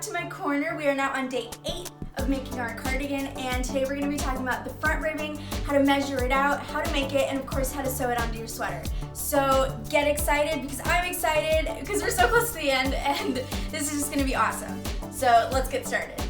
to my corner. We are now on day 8 of making our cardigan, and today we're going to be talking about the front ribbing, how to measure it out, how to make it, and of course how to sew it onto your sweater. So get excited, because I'm excited because we're so close to the end and this is just going to be awesome. So let's get started.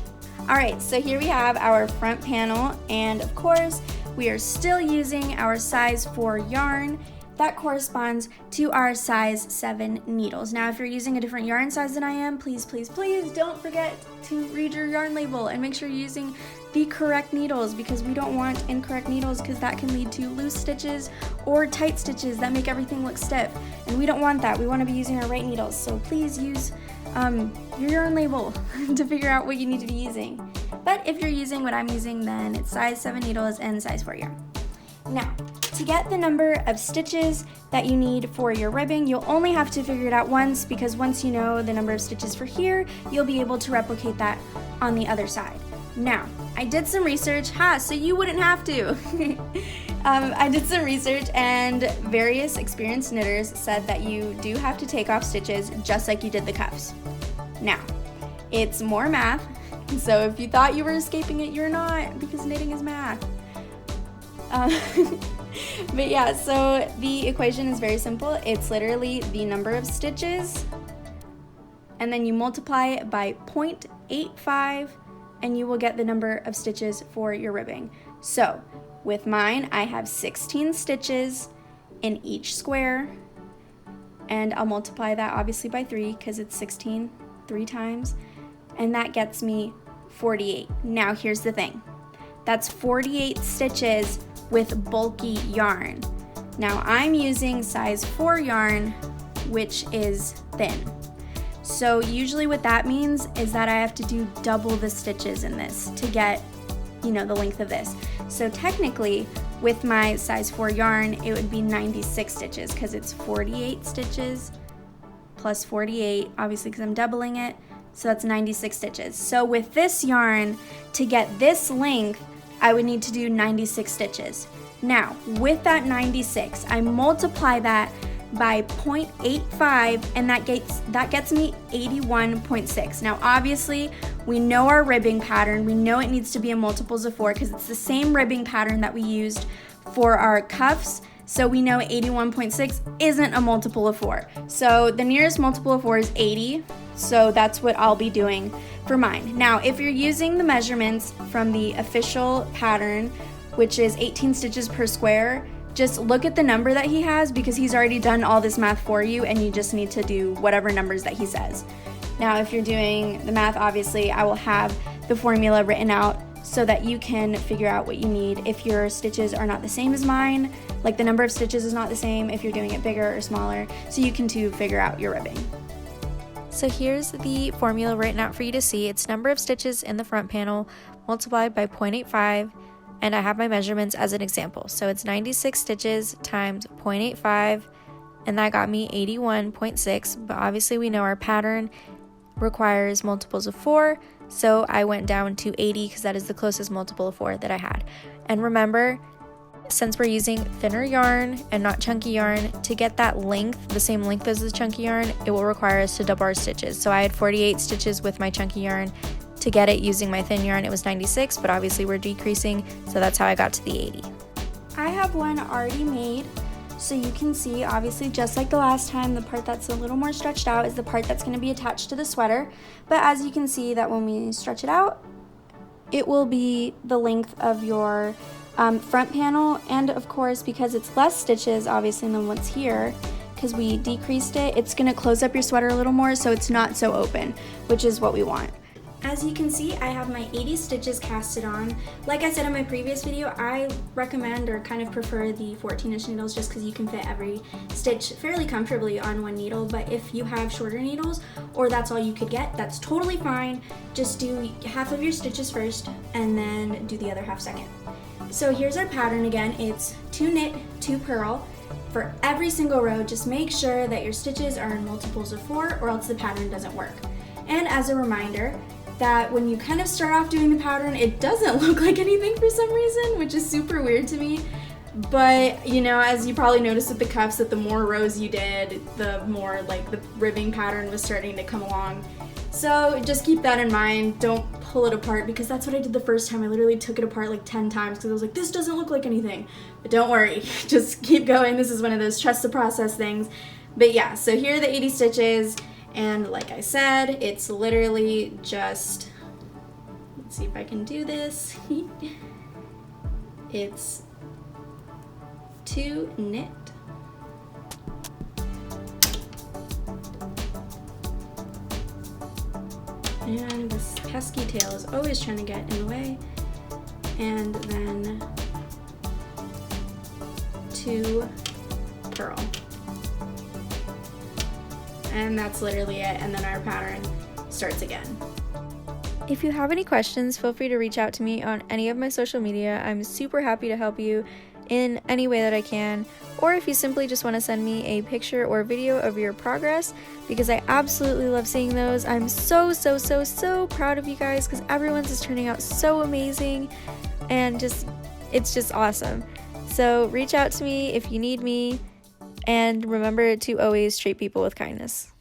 Alright, so here we have our front panel, and of course we are still using our size 4 yarn. That corresponds to our size 7 needles. Now, if you're using a different yarn size than I am, please, please, please don't forget to read your yarn label and make sure you're using the correct needles, because we don't want incorrect needles, because that can lead to loose stitches or tight stitches that make everything look stiff. And we don't want that. We want to be using our right needles. So please use your yarn label to figure out what you need to be using. But if you're using what I'm using, then it's size 7 needles and size 4 yarn. Now, to get the number of stitches that you need for your ribbing, you'll only have to figure it out once, because once you know the number of stitches for here, you'll be able to replicate that on the other side. Now, I did some research, so you wouldn't have to. I did some research, and various experienced knitters said that you do have to take off stitches just like you did the cuffs. Now, it's more math, so if you thought you were escaping it, you're not, because knitting is math. But yeah, so the equation is very simple. It's literally the number of stitches, and then you multiply it by 0.85, and you will get the number of stitches for your ribbing. So with mine, I have 16 stitches in each square, and I'll multiply that obviously by 3, because it's 16 3 times, and that gets me 48. Now here's the thing. That's 48 stitches with bulky yarn. Now I'm using size 4 yarn, which is thin. So usually what that means is that I have to do double the stitches in this to get, the length of this. So technically, with my size 4 yarn, it would be 96 stitches, because it's 48 stitches plus 48, obviously because I'm doubling it, so that's 96 stitches. So with this yarn, to get this length, I would need to do 96 stitches. Now, with that 96, I multiply that by 0.85, and that gets me 81.6. Now, obviously, we know our ribbing pattern. We know it needs to be in multiples of 4, because it's the same ribbing pattern that we used for our cuffs. So we know 81.6 isn't a multiple of 4. So the nearest multiple of 4 is 80. So that's what I'll be doing for mine. Now, if you're using the measurements from the official pattern, which is 18 stitches per square, just look at the number that he has, because he's already done all this math for you, and you just need to do whatever numbers that he says. Now, if you're doing the math, obviously, I will have the formula written out so that you can figure out what you need. If your stitches are not the same as mine, like the number of stitches is not the same, if you're doing it bigger or smaller, so you can too figure out your ribbing. So here's the formula written out for you to see. It's number of stitches in the front panel multiplied by 0.85, and I have my measurements as an example. So it's 96 stitches times 0.85, and that got me 81.6, but obviously we know our pattern requires multiples of 4, so I went down to 80, because that is the closest multiple of 4 that I had. And remember, since we're using thinner yarn and not chunky yarn, to get that length, the same length as the chunky yarn, it will require us to double our stitches. So I had 48 stitches with my chunky yarn. To get it using my thin yarn, it was 96, but obviously we're decreasing, so that's how I got to the 80. I have one already made, so you can see, obviously, just like the last time, the part that's a little more stretched out is the part that's going to be attached to the sweater. But as you can see, that when we stretch it out, it will be the length of your front panel, and of course, because it's less stitches obviously than what's here, because we decreased it, it's going to close up your sweater a little more, so it's not so open, which is what we want. As you can see, I have my 80 stitches casted on. Like I said in my previous video, I recommend or kind of prefer the 14-inch needles, just because you can fit every stitch fairly comfortably on one needle. But if you have shorter needles, or that's all you could get, that's totally fine. Just do half of your stitches first, and then do the other half second. So here's our pattern again. It's 2 knit, 2 purl. For every single row, just make sure that your stitches are in multiples of 4, or else the pattern doesn't work. And as a reminder, that when you kind of start off doing the pattern, it doesn't look like anything for some reason, which is super weird to me. But, as you probably noticed with the cuffs, that the more rows you did, the more like the ribbing pattern was starting to come along. So just keep that in mind. Don't pull it apart, because that's what I did the first time. I literally took it apart like 10 times because I was like, this doesn't look like anything. But don't worry, just keep going. This is one of those trust the process things. But yeah, so here are the 80 stitches, and like I said, it's literally just, let's see if I can do this. It's 2 knit, and this pesky tail is always trying to get in the way, and then 2 purl. And that's literally it, and then our pattern starts again. If you have any questions, feel free to reach out to me on any of my social media. I'm super happy to help you in any way that I can. Or if you simply just want to send me a picture or video of your progress, because I absolutely love seeing those. I'm so proud of you guys, because everyone's is turning out so amazing, and it's just awesome. So reach out to me if you need me, and remember to always treat people with kindness.